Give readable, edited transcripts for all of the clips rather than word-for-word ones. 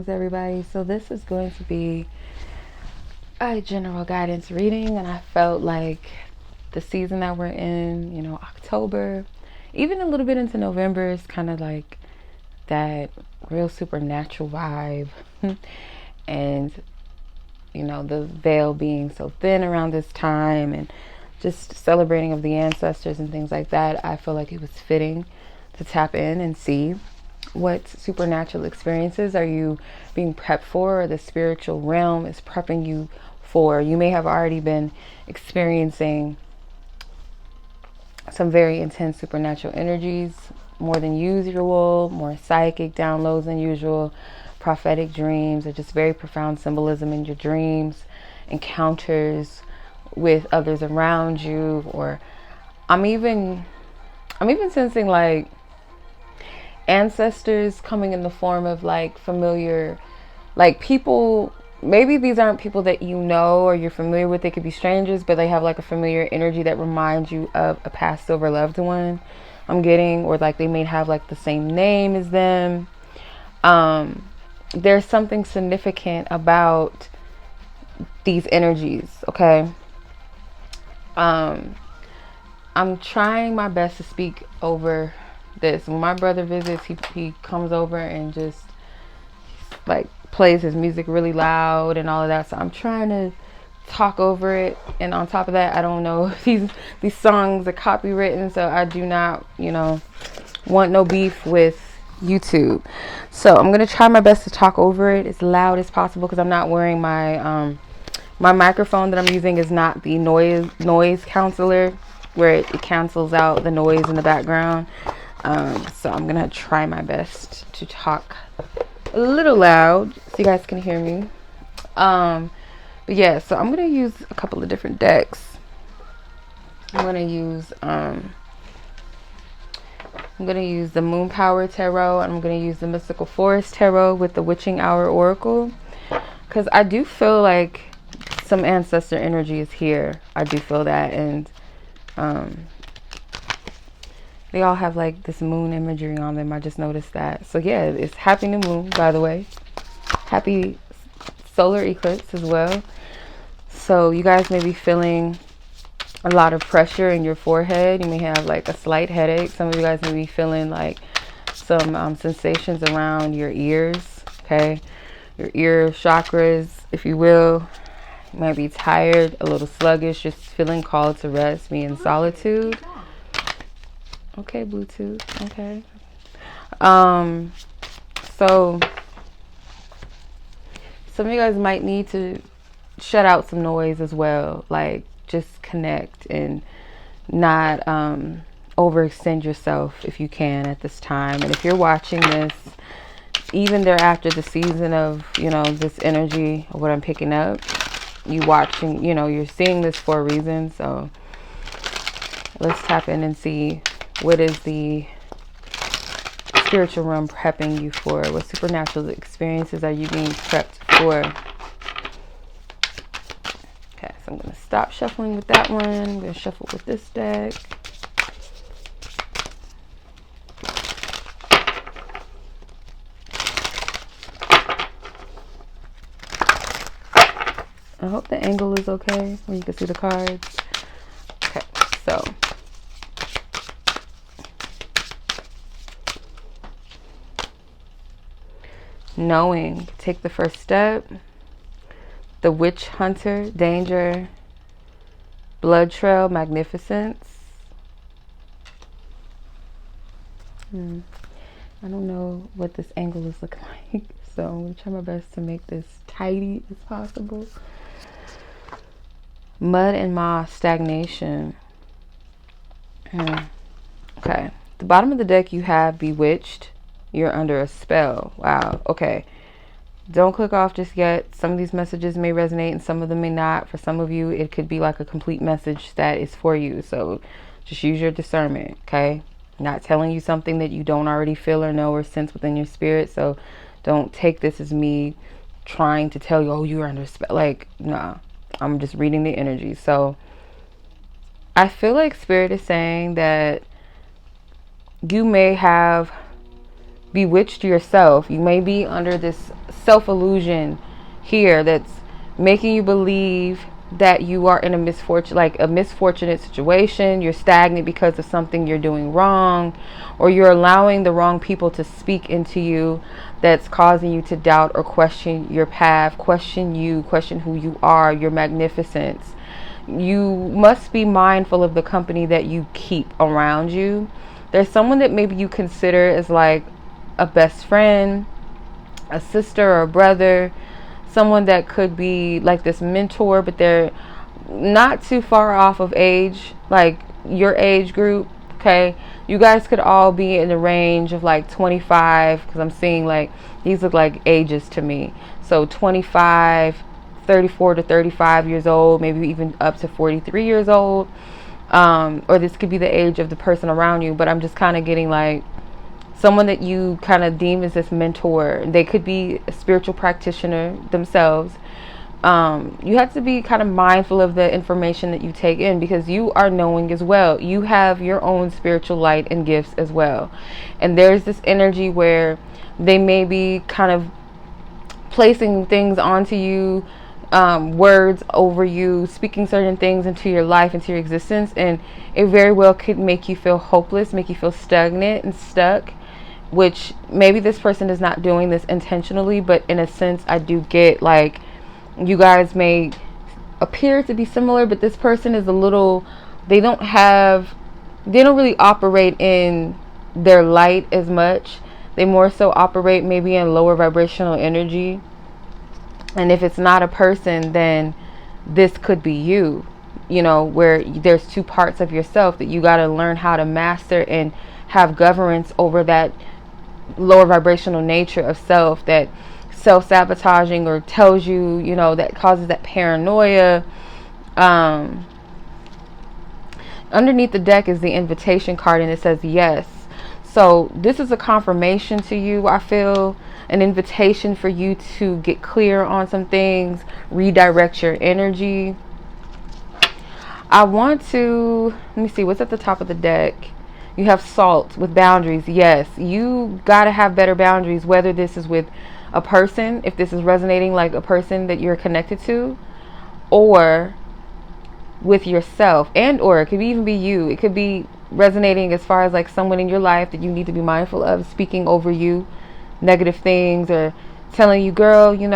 Greetings, everybody. So this is going to be a general guidance reading, and I felt like the season that we're in, October, even a little bit into November, is kind of like that real supernatural vibe. And the veil being so thin around this time, and just celebrating of the ancestors and things like that, I feel like it was fitting to tap in and see what supernatural experiences are you being prepped for, or the spiritual realm is prepping you for. You may have already been experiencing some very intense supernatural energies, more than usual, more psychic downloads than usual, prophetic dreams, or just very profound symbolism in your dreams, encounters with others around you, or I'm even sensing like ancestors coming in the form of like familiar, like people. Maybe these aren't people that you know or you're familiar with. They could be strangers, but they have like a familiar energy that reminds you of a passed over loved one, I'm getting, or like they may have like the same name as them. There's something significant about these energies, okay? I'm trying my best to speak over this. When my brother visits, he comes over and just like plays his music really loud and all of that. So I'm trying to talk over it. And on top of that, I don't know if these songs are copywritten, so I do not, want no beef with YouTube. So I'm gonna try my best to talk over it as loud as possible, because I'm not wearing my my microphone that I'm using is not the noise counselor, where it cancels out the noise in the background. So I'm gonna try my best to talk a little loud so you guys can hear me. But yeah, so I'm gonna use a couple of different decks. I'm gonna use the Moon Power Tarot, and I'm gonna use the Mystical Forest Tarot with the Witching Hour Oracle, because I do feel like some ancestor energy is here. I do feel that, and they all have like this moon imagery on them. I just noticed that. So yeah, it's happy new moon, by the way. Happy solar eclipse as well. So you guys may be feeling a lot of pressure in your forehead. You may have like a slight headache. Some of you guys may be feeling like some sensations around your ears, okay? Your ear chakras, if you will. You might be tired, a little sluggish, just feeling called to rest, be in solitude. Okay, Bluetooth. Okay. So some of you guys might need to shut out some noise as well. Like just connect and not overextend yourself if you can at this time. And if you're watching this, even thereafter the season of, this energy of what I'm picking up, you're seeing this for a reason. So let's tap in and see, what is the spiritual realm prepping you for? What supernatural experiences are you being prepped for? Okay, so I'm going to stop shuffling with that one. I'm going to shuffle with this deck. I hope the angle is okay where you can see the cards. Okay, so knowing, take the first step. The Witch Hunter, danger. Blood Trail, magnificence. I don't know what this angle is looking like, so I'm going to try my best to make this tidy as possible. Mud and moss, stagnation. Okay, the bottom of the deck you have bewitched. You're under a spell. Wow. Okay. Don't click off just yet. Some of these messages may resonate and some of them may not. For some of you, it could be like a complete message that is for you. So just use your discernment, okay? I'm not telling you something that you don't already feel or know or sense within your spirit. So don't take this as me trying to tell you, oh, you're under a spell. Like, nah. I'm just reading the energy. So I feel like Spirit is saying that you may have bewitched yourself. You may be under this self-illusion here that's making you believe that you are in a misfortunate situation. You're stagnant because of something you're doing wrong, or you're allowing the wrong people to speak into you that's causing you to doubt or question your path, question who you are, your magnificence. You must be mindful of the company that you keep around you. There's someone that maybe you consider as like a best friend, a sister or a brother, someone that could be like this mentor, but they're not too far off of age, like your age group. Okay, you guys could all be in the range of like 25, because I'm seeing like these look like ages to me. So 25, 34 to 35 years old, maybe even up to 43 years old. Or this could be the age of the person around you, but I'm just kind of getting like someone that you kind of deem as this mentor. They could be a spiritual practitioner themselves. You have to be kind of mindful of the information that you take in, because you are knowing as well. You have your own spiritual light and gifts as well. And there's this energy where they may be kind of placing things onto you, words over you, speaking certain things into your life, into your existence. And it very well could make you feel hopeless, make you feel stagnant and stuck, which maybe this person is not doing this intentionally, but in a sense I do get like you guys may appear to be similar, but this person is a little, they don't really operate in their light as much. They more so operate maybe in lower vibrational energy. And if it's not a person, then this could be you, where there's two parts of yourself that you got to learn how to master and have governance over, that lower vibrational nature of self, that self-sabotaging or tells you, that causes that paranoia. Underneath the deck is the invitation card, and it says yes. So this is a confirmation to you, I feel, an invitation for you to get clear on some things, redirect your energy. I want to, let me see, what's at the top of the deck? You have salt with boundaries. Yes, you got to have better boundaries, whether this is with a person, if this is resonating like a person that you're connected to, or with yourself, and or it could even be you. It could be resonating as far as like someone in your life that you need to be mindful of speaking over you negative things, or telling you, girl, you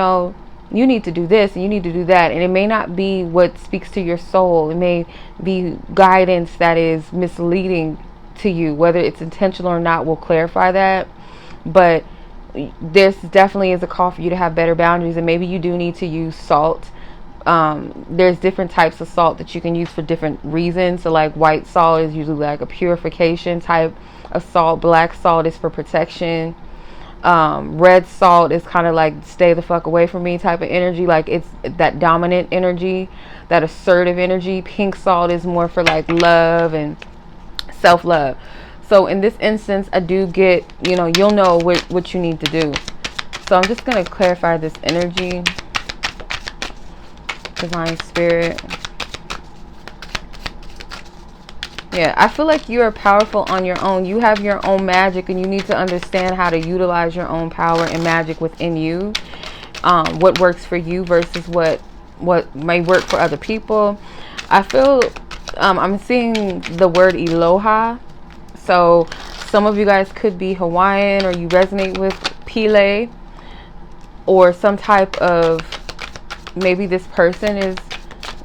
need to do this and you need to do that. And it may not be what speaks to your soul. It may be guidance that is misleading to you. Whether it's intentional or not, we'll clarify that. But this definitely is a call for you to have better boundaries, and maybe you do need to use salt. There's different types of salt that you can use for different reasons. So like white salt is usually like a purification type of salt. Black salt is for protection. Red salt is kind of like stay the fuck away from me type of energy, like it's that dominant energy, that assertive energy. Pink salt is more for like love and self-love. So in this instance, I do get, you'll know what you need to do. So I'm just going to clarify this energy. Divine Spirit. Yeah, I feel like you are powerful on your own. You have your own magic, and you need to understand how to utilize your own power and magic within you. What works for you versus what may work for other people. I feel I'm seeing the word aloha. So some of you guys could be Hawaiian, or you resonate with Pele, or some type of, maybe this person is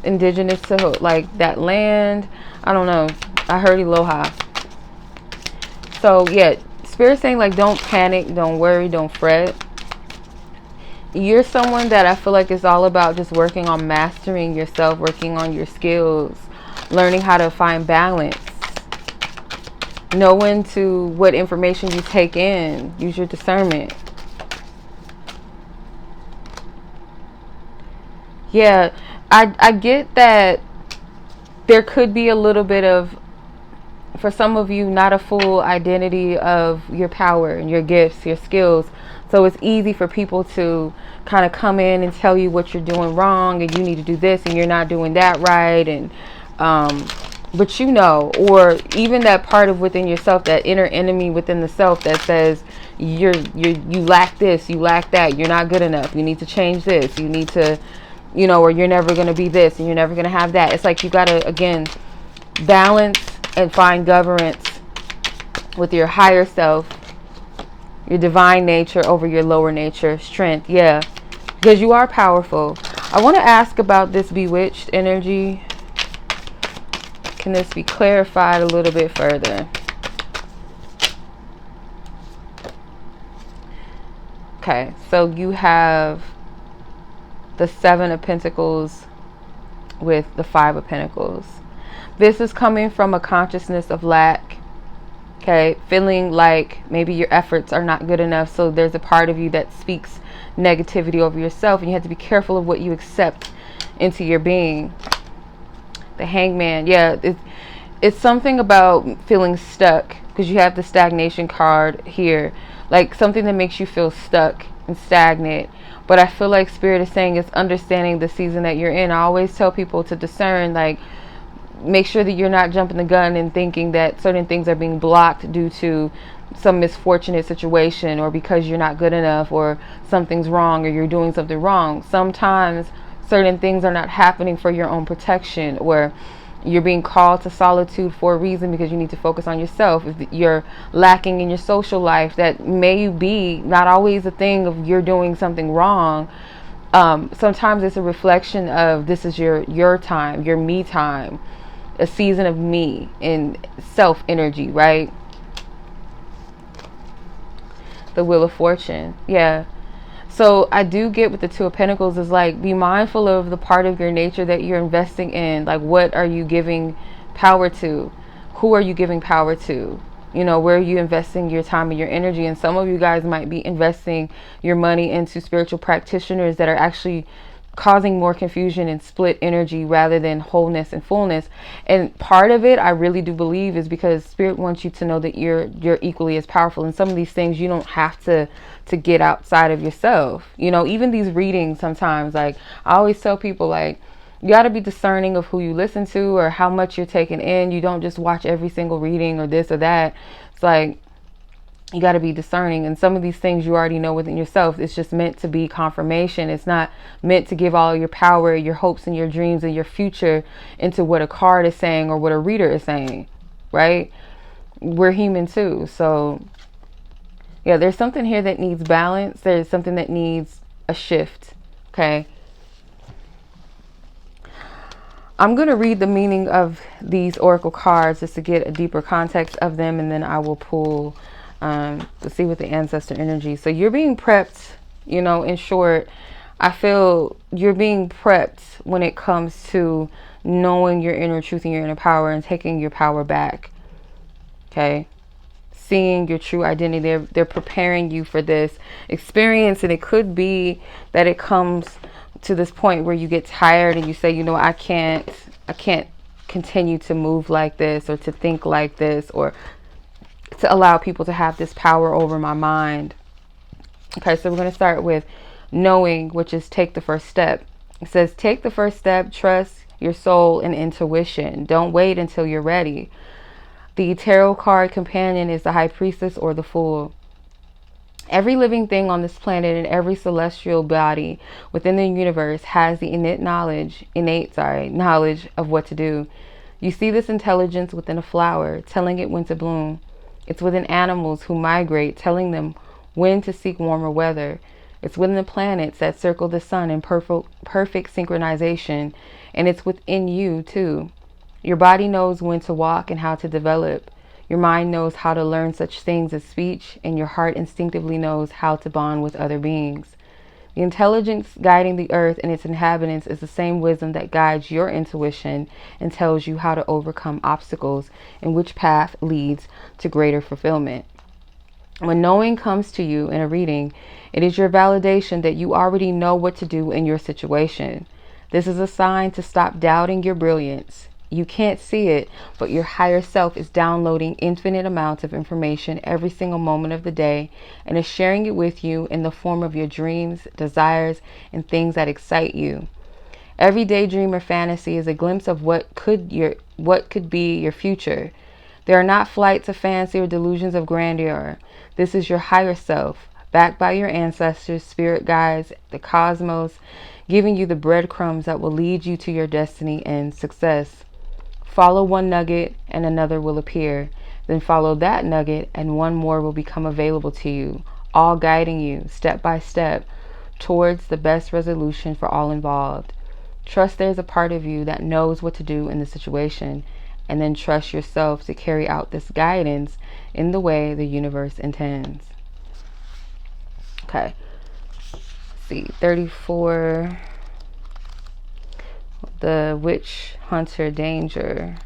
indigenous to like that land. I don't know. I heard aloha. So yeah, Spirit's saying like don't panic, don't worry, don't fret. You're someone that I feel like is all about just working on mastering yourself, working on your skills, learning how to find balance, know when to, what information you take in, use your discernment. Yeah, I get that there could be a little bit of, for some of you, not a full identity of your power and your gifts, your skills. So it's easy for people to kind of come in and tell you what you're doing wrong, and you need to do this and you're not doing that right. And but you know, or even that part of within yourself, that inner enemy within the self that says you lack this, you lack that, you're not good enough, you need to change this, you need to, you know, or you're never going to be this and you're never going to have that. It's like you got to, again, balance and find governance with your higher self, your divine nature over your lower nature, strength. Yeah, because you are powerful. I want to ask about this bewitched energy. Can this be clarified a little bit further? Okay, so you have the Seven of Pentacles with the Five of Pentacles. This is coming from a consciousness of lack. Okay, feeling like maybe your efforts are not good enough. So there's a part of you that speaks negativity over yourself, and you have to be careful of what you accept into your being. The Hangman. Yeah, it's something about feeling stuck, because you have the stagnation card here. Like something that makes you feel stuck and stagnant. But I feel like Spirit is saying it's understanding the season that you're in. I always tell people to discern, like, make sure that you're not jumping the gun and thinking that certain things are being blocked due to some misfortunate situation, or because you're not good enough, or something's wrong, or you're doing something wrong. Sometimes certain things are not happening for your own protection, or you're being called to solitude for a reason, because you need to focus on yourself. If you're lacking in your social life, that may be not always a thing of you're doing something wrong. Sometimes it's a reflection of this is your time, your me time, a season of me and self energy, right? The Wheel of Fortune. Yeah. So I do get with the Two of Pentacles is like, be mindful of the part of your nature that you're investing in. Like, what are you giving power to? Who are you giving power to? You know, where are you investing your time and your energy? And some of you guys might be investing your money into spiritual practitioners that are actually causing more confusion and split energy rather than wholeness and fullness. And part of it, I really do believe, is because Spirit wants you to know that you're equally as powerful. And some of these things you don't have to get outside of yourself. You know, even these readings sometimes, like I always tell people, like, you got to be discerning of who you listen to or how much you're taking in. You don't just watch every single reading or this or that. It's like, you got to be discerning. And some of these things you already know within yourself. It's just meant to be confirmation. It's not meant to give all your power, your hopes and your dreams and your future into what a card is saying or what a reader is saying, right? We're human too. So yeah, there's something here that needs balance. There's something that needs a shift. Okay. I'm going to read the meaning of these oracle cards just to get a deeper context of them. And then I will pull to see what the ancestor energy. So you're being prepped, you know, in short, I feel you're being prepped when it comes to knowing your inner truth and your inner power and taking your power back. Okay. Seeing your true identity. They're preparing you for this experience. And it could be that it comes to this point where you get tired and you say, you know, I can't continue to move like this, or to think like this, or to allow people to have this power over my mind. Okay, so we're going to start with knowing, which is take the first step. It says, take the first step, trust your soul and intuition. Don't wait until you're ready. The tarot card companion is the High Priestess or the Fool. Every living thing on this planet and every celestial body within the universe has the innate knowledge of what to do. You see this intelligence within a flower, telling it when to bloom. It's within animals who migrate, telling them when to seek warmer weather. It's within the planets that circle the sun in perfect synchronization. And it's within you too. Your body knows when to walk and how to develop. Your mind knows how to learn such things as speech, and your heart instinctively knows how to bond with other beings. The intelligence guiding the earth and its inhabitants is the same wisdom that guides your intuition and tells you how to overcome obstacles and which path leads to greater fulfillment. When knowing comes to you in a reading, it is your validation that you already know what to do in your situation. This is a sign to stop doubting your brilliance. You can't see it, but your higher self is downloading infinite amounts of information every single moment of the day and is sharing it with you in the form of your dreams, desires, and things that excite you. Every daydream or fantasy is a glimpse of what could be your future. There are not flights of fancy or delusions of grandeur. This is your higher self, backed by your ancestors, spirit guides, the cosmos, giving you the breadcrumbs that will lead you to your destiny and success. Follow one nugget and another will appear. Then follow that nugget and one more will become available to you, all guiding you step by step towards the best resolution for all involved. Trust there's a part of you that knows what to do in the situation, and then trust yourself to carry out this guidance in the way the universe intends. Okay. Let's see, 34. The witch hunter danger.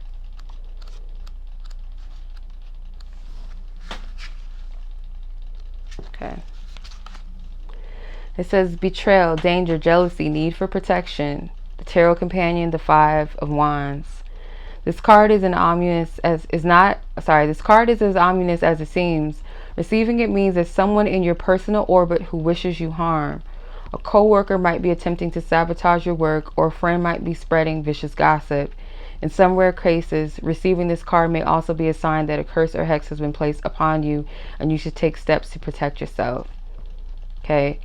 Okay. It says betrayal, danger, jealousy, need for protection. The tarot companion, the 5 of Wands. This card is as ominous as it seems. Receiving it means there's someone in your personal orbit who wishes you harm. A co-worker might be attempting to sabotage your work, or a friend might be spreading vicious gossip. In some rare cases, receiving this card may also be a sign that a curse or hex has been placed upon you, and you should take steps to protect yourself. Okay.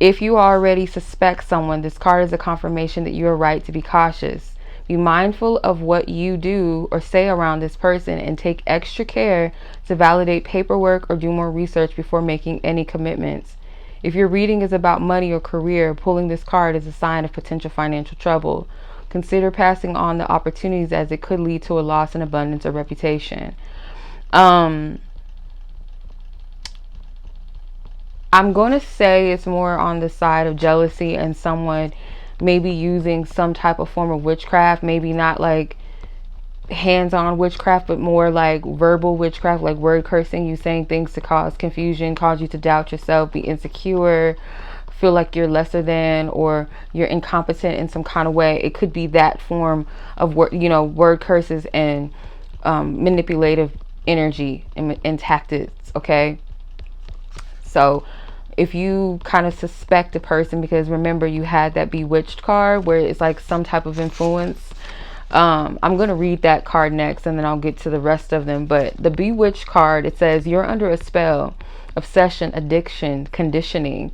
If you already suspect someone, this card is a confirmation that you are right to be cautious. Be mindful of what you do or say around this person, and take extra care to validate paperwork or do more research before making any commitments. If your reading is about money or career, pulling this card is a sign of potential financial trouble. Consider passing on the opportunities, as it could lead to a loss in abundance or reputation. I'm going to say it's more on the side of jealousy and someone maybe using some type of form of witchcraft, maybe not like hands-on witchcraft, but more like verbal witchcraft, like word cursing, you saying things to cause confusion, cause you to doubt yourself, be insecure, feel like you're lesser than, or you're incompetent in some kind of way. It could be that form of word curses and manipulative energy and tactics. Okay, so if you kind of suspect a person, because remember you had that bewitched card where it's like some type of influence. I'm going to read that card next, and then I'll get to the rest of them. But the bewitched card, it says you're under a spell, obsession, addiction, conditioning.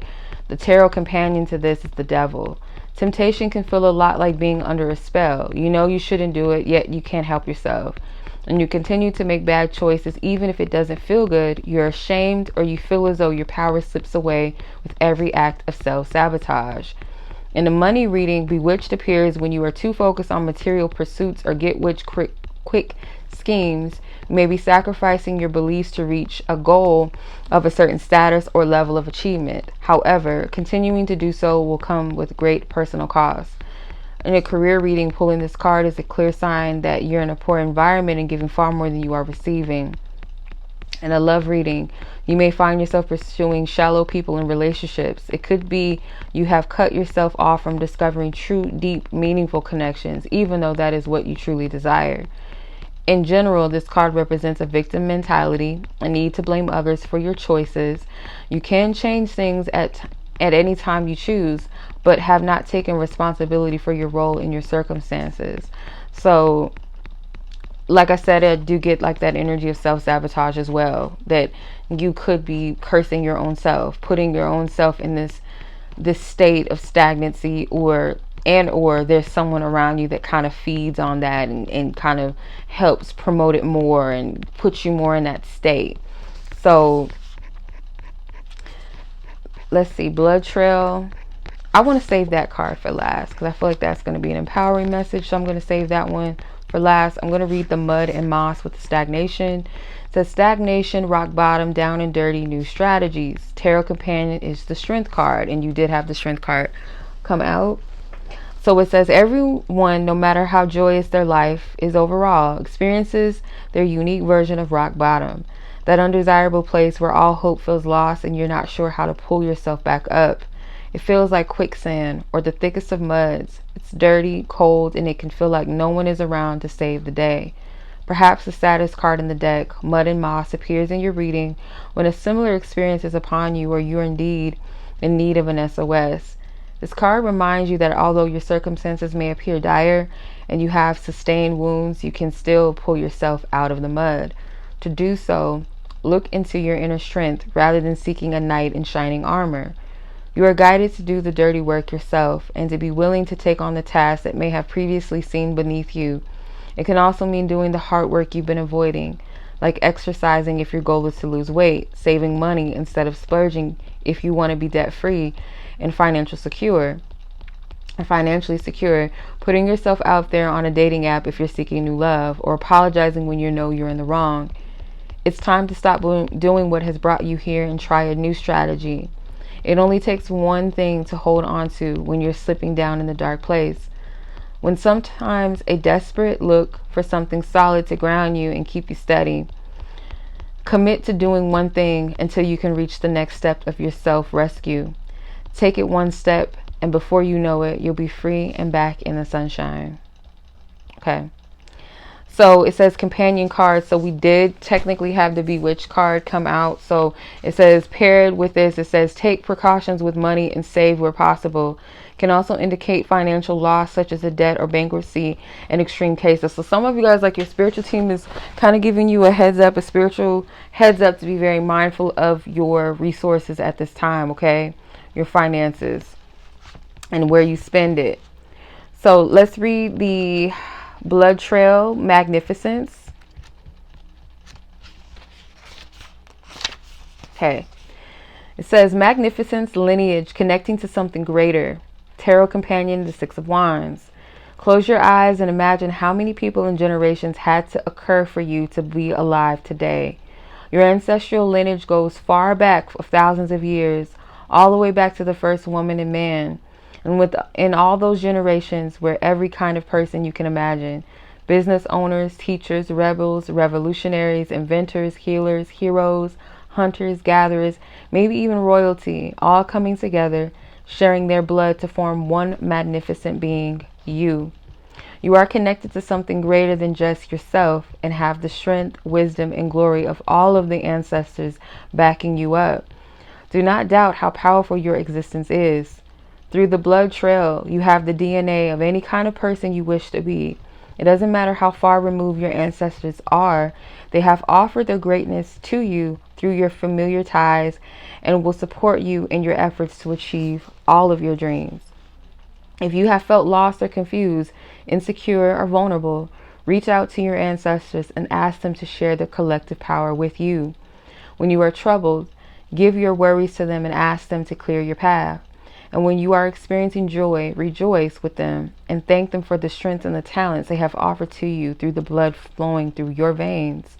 The tarot companion to this is the devil. Temptation can feel a lot like being under a spell. You know you shouldn't do it, yet you can't help yourself. And you continue to make bad choices even if it doesn't feel good. You're ashamed, or you feel as though your power slips away with every act of self-sabotage. In the money reading, bewitched appears when you are too focused on material pursuits or quick schemes. You may be sacrificing your beliefs to reach a goal of a certain status or level of achievement. However, continuing to do so will come with great personal cost. In a career reading, pulling this card is a clear sign that you're in a poor environment and giving far more than you are receiving. In a love reading, you may find yourself pursuing shallow people in relationships. It could be you have cut yourself off from discovering true, deep, meaningful connections, even though that is what you truly desire. In general, this card represents a victim mentality, a need to blame others for your choices. You can change things at any time you choose, but have not taken responsibility for your role in your circumstances. So, like I said, I do get like that energy of self-sabotage as well, that you could be cursing your own self, putting your own self in this state of stagnancy, or there's someone around you that kind of feeds on that and kind of helps promote it more and puts you more in that state. So let's see, blood trail. I want to save that card for last because I feel like that's going to be an empowering message. So I'm going to save that one for last. I'm going to read the mud and moss with the stagnation. It says stagnation, rock bottom, down and dirty, new strategies. Tarot companion is the strength card, and you did have the strength card come out. So it says everyone, no matter how joyous their life is overall, experiences their unique version of rock bottom. That undesirable place where all hope feels lost and you're not sure how to pull yourself back up. It feels like quicksand or the thickest of muds. It's dirty, cold, and it can feel like no one is around to save the day. Perhaps the saddest card in the deck, Mud and Moss, appears in your reading when a similar experience is upon you, or you're indeed in need of an SOS. This card reminds you that although your circumstances may appear dire and you have sustained wounds, you can still pull yourself out of the mud. To do so, look into your inner strength rather than seeking a knight in shining armor. You are guided to do the dirty work yourself and to be willing to take on the tasks that may have previously seemed beneath you. It can also mean doing the hard work you've been avoiding, like exercising if your goal is to lose weight, saving money instead of splurging if you want to be debt-free and financially secure, putting yourself out there on a dating app if you're seeking new love, or apologizing when you know you're in the wrong. It's time to stop doing what has brought you here and try a new strategy. It only takes one thing to hold on to when you're slipping down in the dark place. When sometimes a desperate look for something solid to ground you and keep you steady. Commit to doing one thing until you can reach the next step of your self-rescue. Take it one step, and before you know it, you'll be free and back in the sunshine. Okay. So it says companion card. So we did technically have the Bewitched card come out. So it says paired with this, it says take precautions with money and save where possible. Can also indicate financial loss such as a debt or bankruptcy in extreme cases. So some of you guys, like your spiritual team is kind of giving you a heads up, a spiritual heads up to be very mindful of your resources at this time, okay? Your finances and where you spend it. So let's read the Blood Trail Magnificence. Okay. It says magnificence, lineage, connecting to something greater. Tarot companion, the Six of Wands. Close your eyes and imagine how many people and generations had to occur for you to be alive today. Your ancestral lineage goes far back of thousands of years, all the way back to the first woman and man. And in all those generations were every kind of person you can imagine. Business owners, teachers, rebels, revolutionaries, inventors, healers, heroes, hunters, gatherers, maybe even royalty, all coming together, sharing their blood to form one magnificent being, you. You are connected to something greater than just yourself and have the strength, wisdom, and glory of all of the ancestors backing you up. Do not doubt how powerful your existence is. Through the blood trail, you have the DNA of any kind of person you wish to be. It doesn't matter how far removed your ancestors are. They have offered their greatness to you through your familiar ties and will support you in your efforts to achieve all of your dreams. If you have felt lost or confused, insecure or vulnerable, reach out to your ancestors and ask them to share their collective power with you. When you are troubled, give your worries to them and ask them to clear your path. And when you are experiencing joy, rejoice with them and thank them for the strength and the talents they have offered to you through the blood flowing through your veins.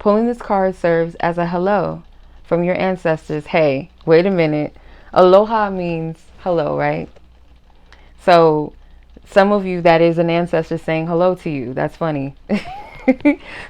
Pulling this card serves as a hello from your ancestors. Hey, wait a minute. Aloha means hello, right? So some of you, that is an ancestor saying hello to you. That's funny.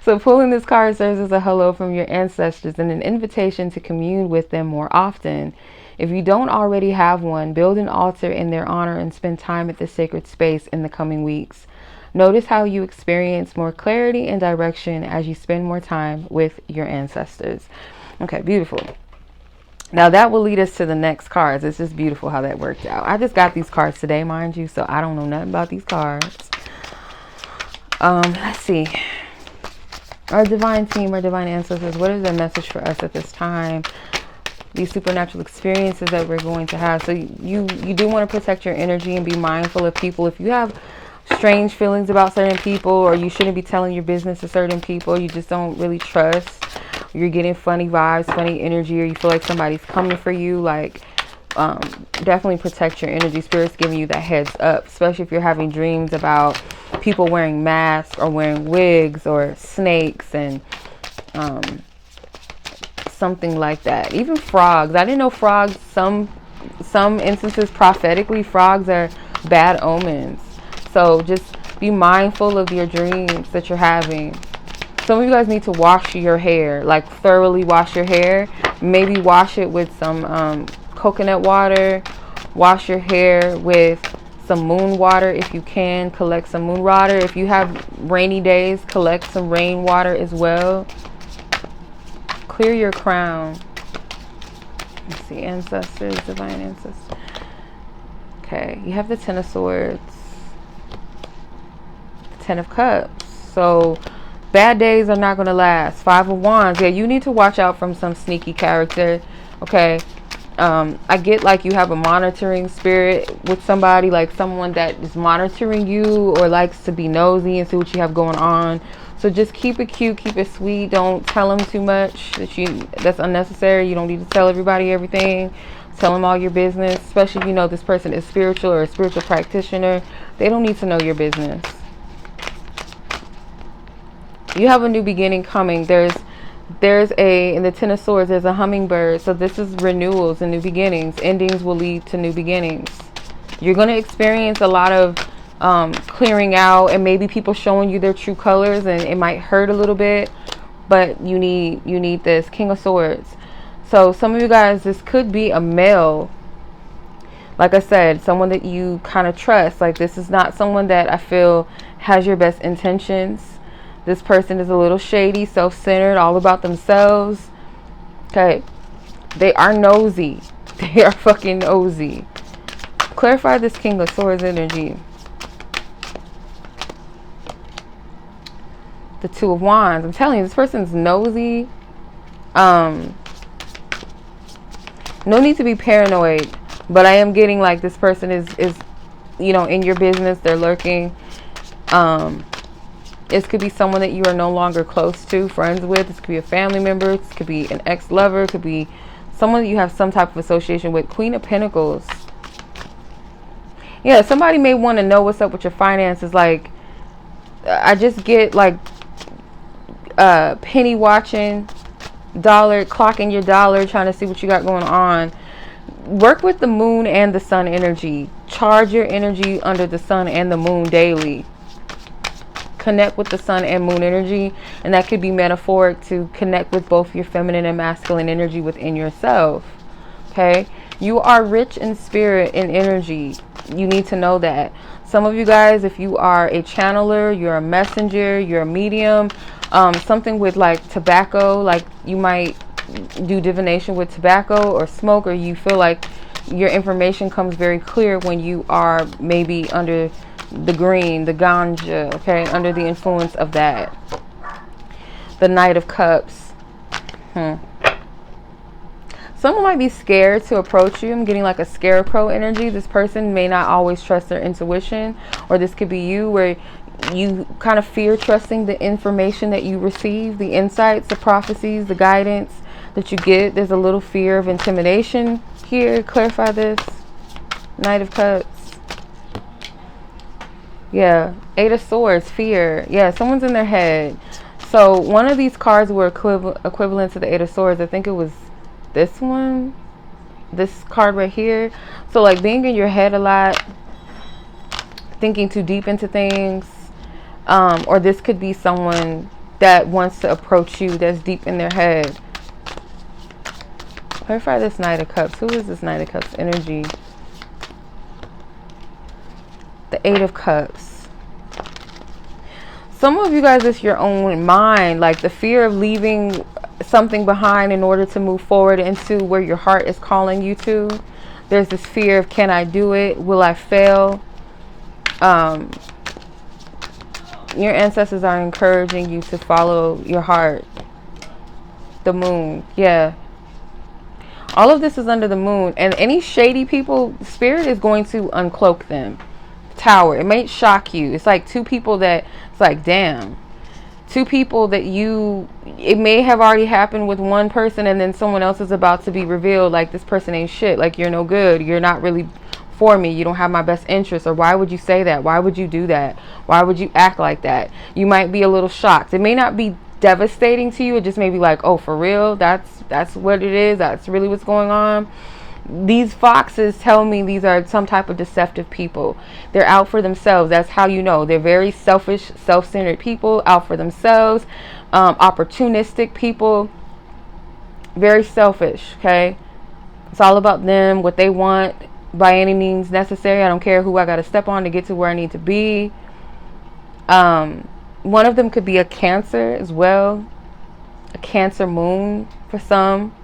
So pulling this card serves as a hello from your ancestors and an invitation to commune with them more often. If you don't already have one, build an altar in their honor and spend time at the sacred space in the coming weeks. Notice how you experience more clarity and direction as you spend more time with your ancestors. Okay, beautiful. Now that will lead us to the next cards. It's just beautiful how that worked out. I just got these cards today, mind you, so I don't know nothing about these cards. Let's see. Our divine team, our divine ancestors, what is their message for us at this time? These supernatural experiences that we're going to have. So you do want to protect your energy and be mindful of people. If you have strange feelings about certain people, or you shouldn't be telling your business to certain people, you just don't really trust, you're getting funny vibes, funny energy, or you feel like somebody's coming for you, like definitely protect your energy. Spirit's giving you that heads up, especially if you're having dreams about people wearing masks or wearing wigs or snakes and something like that. Even frogs. I didn't know frogs, some instances prophetically, frogs are bad omens. So just be mindful of your dreams that you're having. Some of you guys need to wash your hair, like thoroughly wash your hair. Maybe wash it with some coconut water. Wash your hair with some moon water if you can. Collect some moon water. If you have rainy days, collect some rain water as well. Clear your crown. Let's see, ancestors, divine ancestors. Okay, you have the Ten of Swords, the Ten of Cups. So bad days are not going to last. Five of Wands. Yeah, you need to watch out from some sneaky character. Okay. I get like you have a monitoring spirit with somebody, like someone that is monitoring you or likes to be nosy and see what you have going on. So just keep it cute, keep it sweet. Don't tell them too much that's unnecessary. You don't need to tell everybody everything. Tell them all your business, especially if you know this person is spiritual or a spiritual practitioner. They don't need to know your business. You have a new beginning coming. In the Ten of Swords, there's a hummingbird. So this is renewals and new beginnings. Endings will lead to new beginnings. You're going to experience a lot of clearing out, and maybe people showing you their true colors, and it might hurt a little bit, but you need this King of Swords. So some of you guys, this could be a male. Like I said, someone that you kind of trust. Like, this is not someone that I feel has your best intentions. This person is a little shady, self-centered, all about themselves. Okay. They are nosy. They are fucking nosy. Clarify this King of Swords energy. The Two of Wands. I'm telling you, this person's nosy. No need to be paranoid. But I am getting like this person is in your business. They're lurking. This could be someone that you are no longer close to, friends with. This could be a family member. This could be an ex-lover. It could be someone that you have some type of association with. Queen of Pentacles. Yeah, somebody may want to know what's up with your finances. Like, I just get like penny watching, clocking your dollar, trying to see what you got going on. Work with the moon and the sun energy. Charge your energy under the sun and the moon daily. Connect with the sun and moon energy, and that could be metaphoric to connect with both your feminine and masculine energy within yourself. Okay, you are rich in spirit and energy. You need to know that. Some of you guys, if you are a channeler, you're a messenger, you're a medium, something with like tobacco, like you might do divination with tobacco or smoke, or you feel like your information comes very clear when you are maybe under the green, the ganja, okay, under the influence of that. The Knight of Cups. Someone might be scared to approach you. I'm getting like a scarecrow energy. This person may not always trust their intuition, or this could be you, where you kind of fear trusting the information that you receive, the insights, the prophecies, the guidance that you get. There's a little fear of intimidation here. Clarify this. Knight of Cups. Yeah, Eight of Swords, fear. Yeah, someone's in their head. So one of these cards were equivalent to the Eight of Swords. I think it was this one, this card right here. So like being in your head a lot, thinking too deep into things, or this could be someone that wants to approach you that's deep in their head. Clarify this Knight of Cups. Who is this Knight of Cups energy? The Eight of Cups. Some of you guys, it's your own mind, like the fear of leaving something behind in order to move forward into where your heart is calling you to. There's this fear of, can I do it? Will I fail? Your ancestors are encouraging you to follow your heart. The moon. Yeah. All of this is under the moon. And any shady people, spirit is going to uncloak them. Tower. It may shock you. It's like two people that, it's like, damn. Two people that it may have already happened with one person, and then someone else is about to be revealed. Like, this person ain't shit. Like, you're no good. You're not really for me. You don't have my best interest. Or why would you say that? Why would you do that? Why would you act like that? You might be a little shocked. It may not be devastating to you. It just may be like, oh, for real? That's what it is. That's really what's going on. These foxes tell me these are some type of deceptive people. They're out for themselves. That's how you know. They're very selfish, self-centered people, out for themselves, opportunistic people, very selfish, okay? It's all about them, what they want by any means necessary. I don't care who I got to step on to get to where I need to be. One of them could be a Cancer as well, a Cancer moon for some.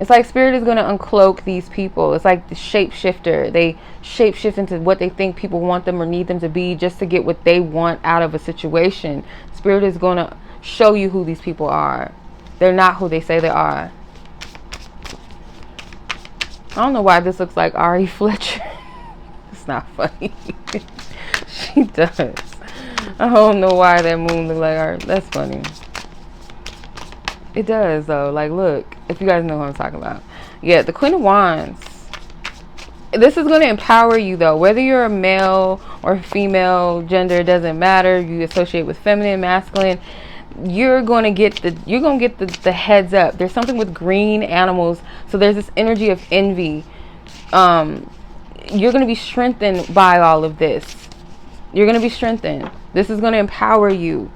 It's like spirit is going to uncloak these people. It's like the shapeshifter. They shapeshift into what they think people want them or need them to be just to get what they want out of a situation. Spirit is going to show you who these people are. They're not who they say they are. I don't know why this looks like Ari Fletcher. It's not funny. She does. I don't know why that moon looks like her. That's funny. It does though. Like, look, if you guys know what I'm talking about. Yeah, the Queen of Wands. This is going to empower you though. Whether you're a male or female, gender, doesn't matter. You associate with feminine, masculine. You're going to get the heads up. There's something with green animals. So there's this energy of envy. You're going to be strengthened by all of this. You're going to be strengthened. This is going to empower you.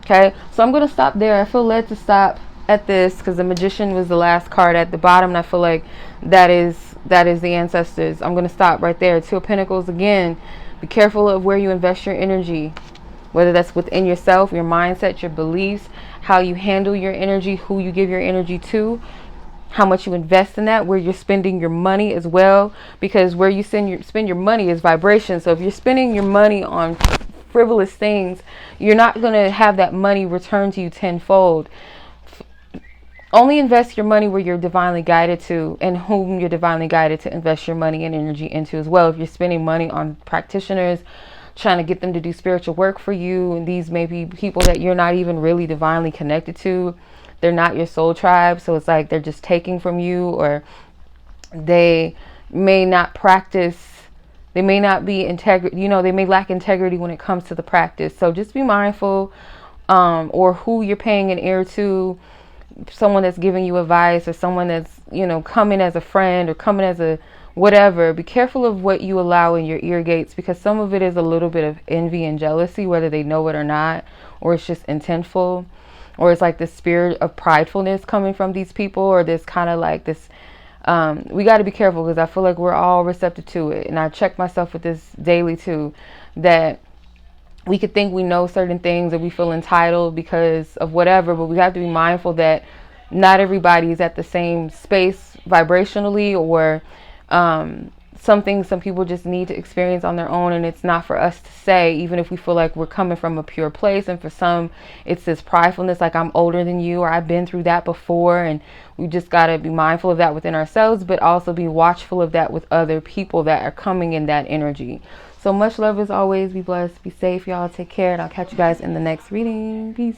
Okay, so I'm going to stop there. I feel led to stop at this because the Magician was the last card at the bottom, and I feel like that is the ancestors. I'm going to stop right there. Two of Pentacles again. Be careful of where you invest your energy, whether that's within yourself, your mindset, your beliefs, how you handle your energy, who you give your energy to, how much you invest in that, where you're spending your money as well, because where you spend your money is vibration. So if you're spending your money on frivolous things, you're not going to have that money return to you tenfold. Only invest your money where you're divinely guided to, and whom you're divinely guided to invest your money and energy into as well. If you're spending money on practitioners, trying to get them to do spiritual work for you, and these may be people that you're not even really divinely connected to, they're not your soul tribe, so it's like they're just taking from you, or they may not practice. They may not be integrity, they may lack integrity when it comes to the practice. So just be mindful, or who you're paying an ear to, someone that's giving you advice, or someone that's, coming as a friend or coming as a whatever. Be careful of what you allow in your ear gates, because some of it is a little bit of envy and jealousy, whether they know it or not, or it's just intentful, or it's like the spirit of pridefulness coming from these people, or this kind of like this. We got to be careful, because I feel like we're all receptive to it. And I check myself with this daily too, that we could think we know certain things, or we feel entitled because of whatever, but we have to be mindful that not everybody is at the same space vibrationally, or some things some people just need to experience on their own, and it's not for us to say, even if we feel like we're coming from a pure place. And for some, it's this pridefulness, like I'm older than you, or I've been through that before, and we just got to be mindful of that within ourselves, but also be watchful of that with other people that are coming in that energy. So much love as always. Be blessed, be safe, y'all. Take care, and I'll catch you guys in the next reading. Peace.